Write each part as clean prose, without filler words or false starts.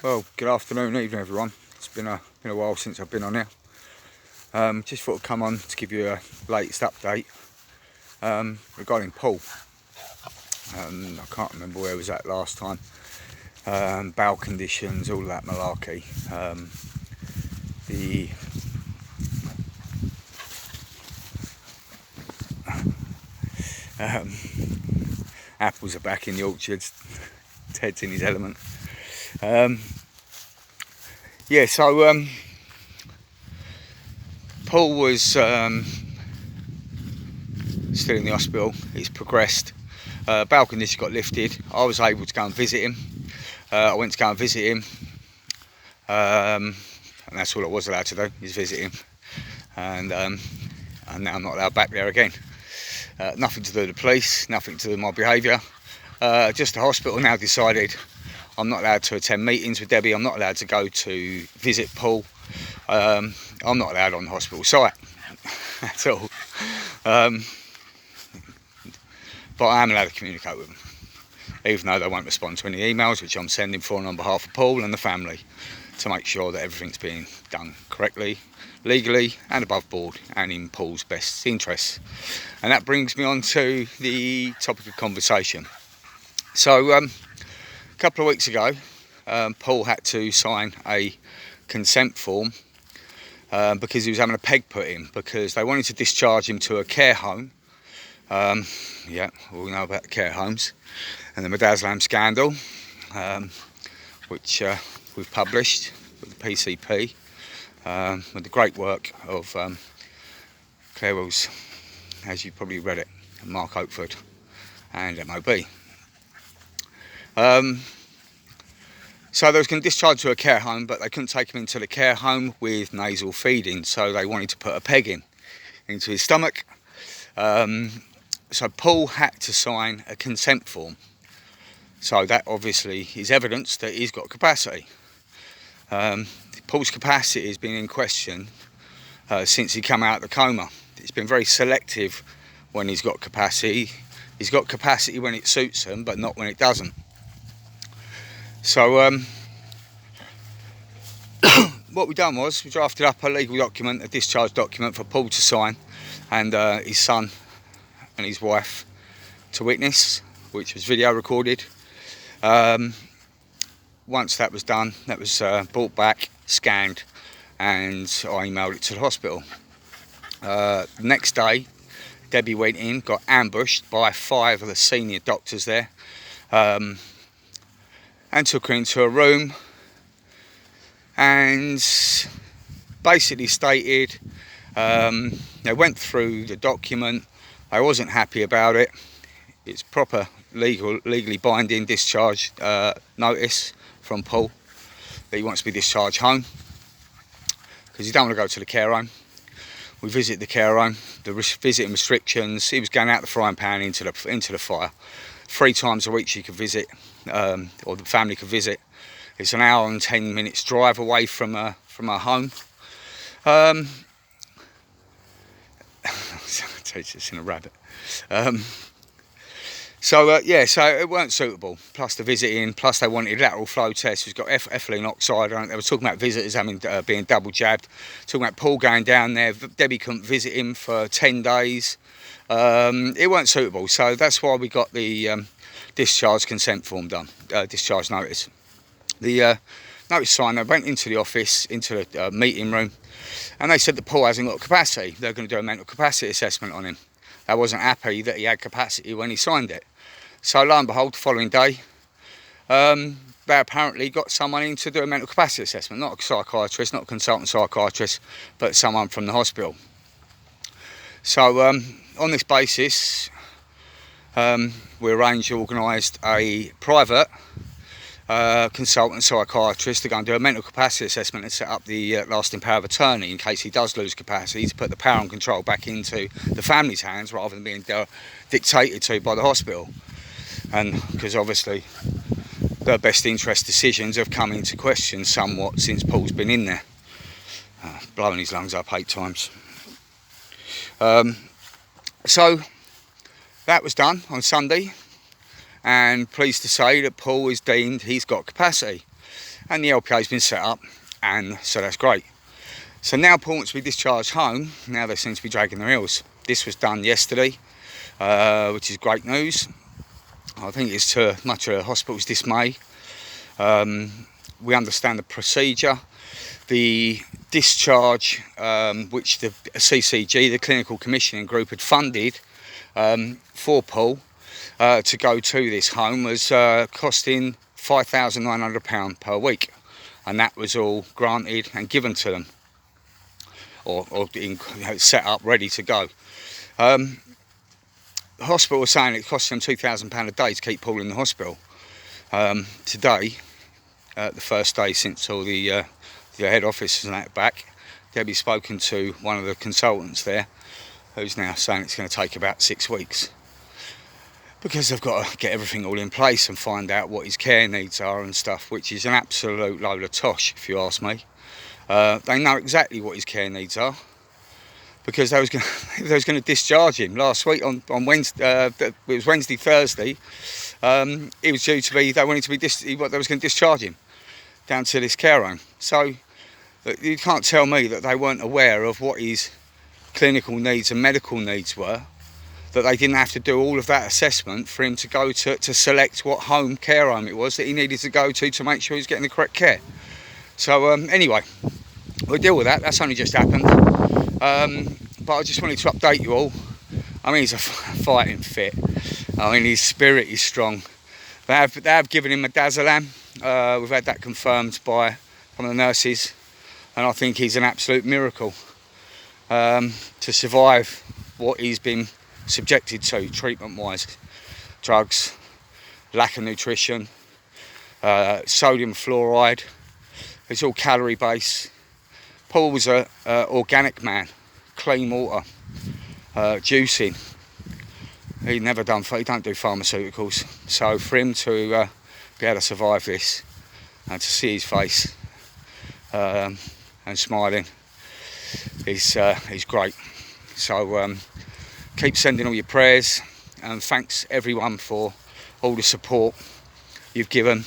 Well, good afternoon, evening everyone. It's been a while since I've been on here. Just thought I'd come on to give you a latest update regarding Paul. I can't remember where I was at last time. Bowel conditions, all that malarkey. The apples are back in the orchards. Ted's in his element. Paul was still in the hospital. He's progressed. Bowel condition got lifted. I was able to go and visit him. I went to go and visit him, and that's all I was allowed to do, is visit him. And now I'm not allowed back there again. Nothing to do with the police, nothing to do with my behaviour. Just the hospital now decided I'm not allowed to attend meetings with Debbie. I'm not allowed to go to visit Paul. I'm not allowed on the hospital site at all. But I am allowed to communicate with them, even though they won't respond to any emails, which I'm sending for on behalf of Paul and the family, to make sure that everything's being done correctly, legally and above board, and in Paul's best interests. And that brings me on to the topic of conversation. So a couple of weeks ago, Paul had to sign a consent form because he was having a peg put in, because they wanted to discharge him to a care home. Yeah, we know about the care homes and the Midazolam scandal, which we've published with the PCP, with the great work of Claire Wills, as you probably read it, Mark Oakford and MOB. So they was going to discharge to a care home, but they couldn't take him into the care home with nasal feeding, so they wanted to put a peg into his stomach. So Paul had to sign a consent form. So that obviously is evidence that he's got capacity. Paul's capacity has been in question since he came out of the coma. It's been very selective when he's got capacity. He's got capacity when it suits him, but not when it doesn't. So what we done was we drafted up a legal document, a discharge document for Paul to sign, and his son and his wife to witness, which was video recorded. Once that was done, that was brought back, scanned, and I emailed it to the hospital. The next day, Debbie went in, got ambushed by 5 of the senior doctors there, and took her into a room and basically stated, they went through the document. I wasn't happy about it. It's proper legally binding discharge notice from Paul that he wants to be discharged home because he don't want to go to the care home. We visit the care home, the visiting restrictions. He was going out the frying pan into the fire. 3 times a week she could visit, or the family could visit. It's an hour and 10 minutes drive away from her home. It's in a rabbit. So it weren't suitable. Plus the visiting, plus they wanted lateral flow tests. We've got ethylene oxide. They were talking about visitors being double jabbed. Talking about Paul going down there. Debbie couldn't visit him for 10 days. It weren't suitable. So that's why we got the discharge consent form done. Discharge notice. The notice signed. They went into the office, into the meeting room, and they said that Paul hasn't got capacity. They're going to do a mental capacity assessment on him. They wasn't happy that he had capacity when he signed it. So lo and behold, the following day, they apparently got someone in to do a mental capacity assessment. Not a psychiatrist, not a consultant psychiatrist, but someone from the hospital. So on this basis, we organised a private consultant psychiatrist to go and do a mental capacity assessment and set up the lasting power of attorney in case he does lose capacity, to put the power and control back into the family's hands rather than being dictated to by the hospital. And because obviously their best interest decisions have come into question somewhat since Paul's been in there, blowing his lungs up 8 times. So that was done on Sunday, and pleased to say that Paul is deemed he's got capacity. and the LPA's been set up, and so that's great. So now Paul wants to be discharged home. Now they seem to be dragging their heels. This was done yesterday, which is great news. I think it's to much of the hospital's dismay. We understand the procedure. The discharge, which the CCG, the Clinical Commissioning Group, had funded for Paul to go to this home, was costing £5,900 per week, and that was all granted and given to them, or set up, ready to go. The hospital was saying it cost them £2,000 a day to keep Paul in the hospital. Today, the first day since all the head office and that back, Debbie's spoken to one of the consultants there, who's now saying it's going to take about 6 weeks, because they've got to get everything all in place and find out what his care needs are and stuff, which is an absolute load of tosh, if you ask me. They know exactly what his care needs are, because they was going to discharge him last week on Wednesday. It was Wednesday, Thursday. It was due to be. They wanted to be. They was going to discharge him down to this care home. So you can't tell me that they weren't aware of what his clinical needs and medical needs were. That they didn't have to do all of that assessment for him to go to select what care home it was that he needed to go to make sure he's getting the correct care. So anyway, we'll deal with that. That's only just happened. But I just wanted to update you all. I mean, he's a fighting fit. I mean, his spirit is strong. They have given him Midazolam. We've had that confirmed by one of the nurses, and I think he's an absolute miracle to survive what he's been subjected to treatment-wise. Drugs, lack of nutrition, sodium fluoride. It's all calorie-based. Paul was an organic man, clean water, juicing. He don't do pharmaceuticals. So for him to be able to survive this and to see his face and smiling is great. So keep sending all your prayers, and thanks everyone for all the support you've given.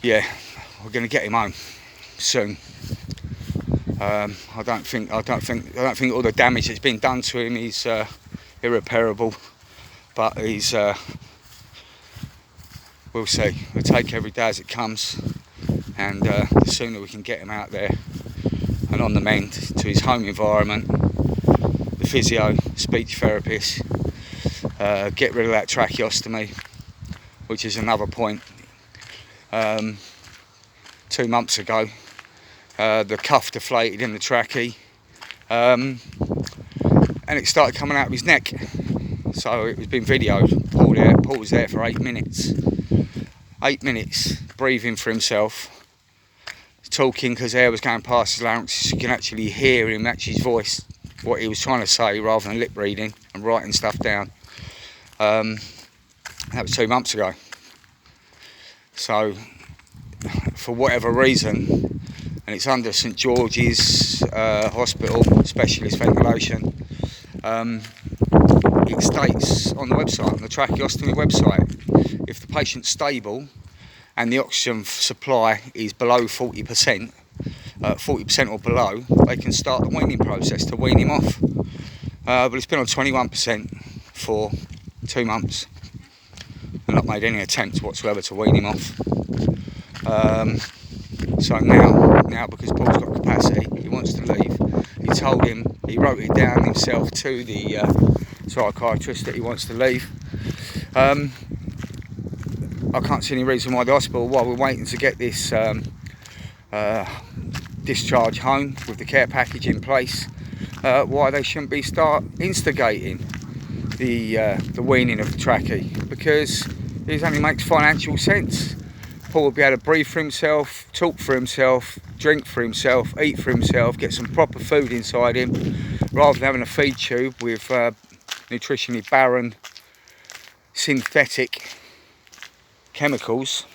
Yeah, we're going to get him home soon. I don't think all the damage that's been done to him is irreparable, but he's we'll see. We'll take every day as it comes, and the sooner we can get him out there and on the mend to his home environment, the physio, speech therapist, get rid of that tracheostomy, which is another point. 2 months ago, the cuff deflated in the trachea, and it started coming out of his neck. So it was been videoed. Paul was there for 8 minutes. 8 minutes, breathing for himself, talking because air was going past his larynx. You can actually hear him, his voice, what he was trying to say, rather than lip reading and writing stuff down. That was 2 months ago. So, for whatever reason, and it's under St George's Hospital, specialist ventilation, it states on the website, on the tracheostomy website, if the patient's stable and the oxygen supply is below 40%, 40% or below, they can start the weaning process to wean him off. But it's been on 21% for 2 months. I've not made any attempts whatsoever to wean him off. So now because Paul's got capacity, he wants to leave. He wrote it down himself to the psychiatrist that he wants to leave. I can't see any reason why the hospital, while we're waiting to get this discharge home with the care package in place, why they shouldn't be instigating the weaning of the trachea, because it only makes financial sense. Paul will be able to breathe for himself, talk for himself, drink for himself, eat for himself, get some proper food inside him, rather than having a feed tube with nutritionally barren synthetic chemicals.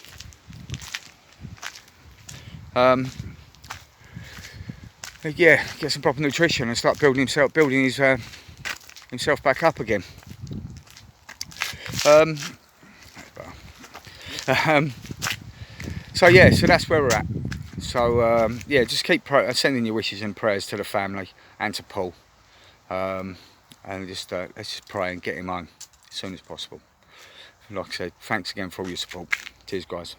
Yeah, get some proper nutrition and start building himself back up again. So yeah, so that's where we're at. So yeah, just keep sending your wishes and prayers to the family and to Paul, and just let's just pray and get him home as soon as possible. Like I said, thanks again for all your support. Cheers, guys.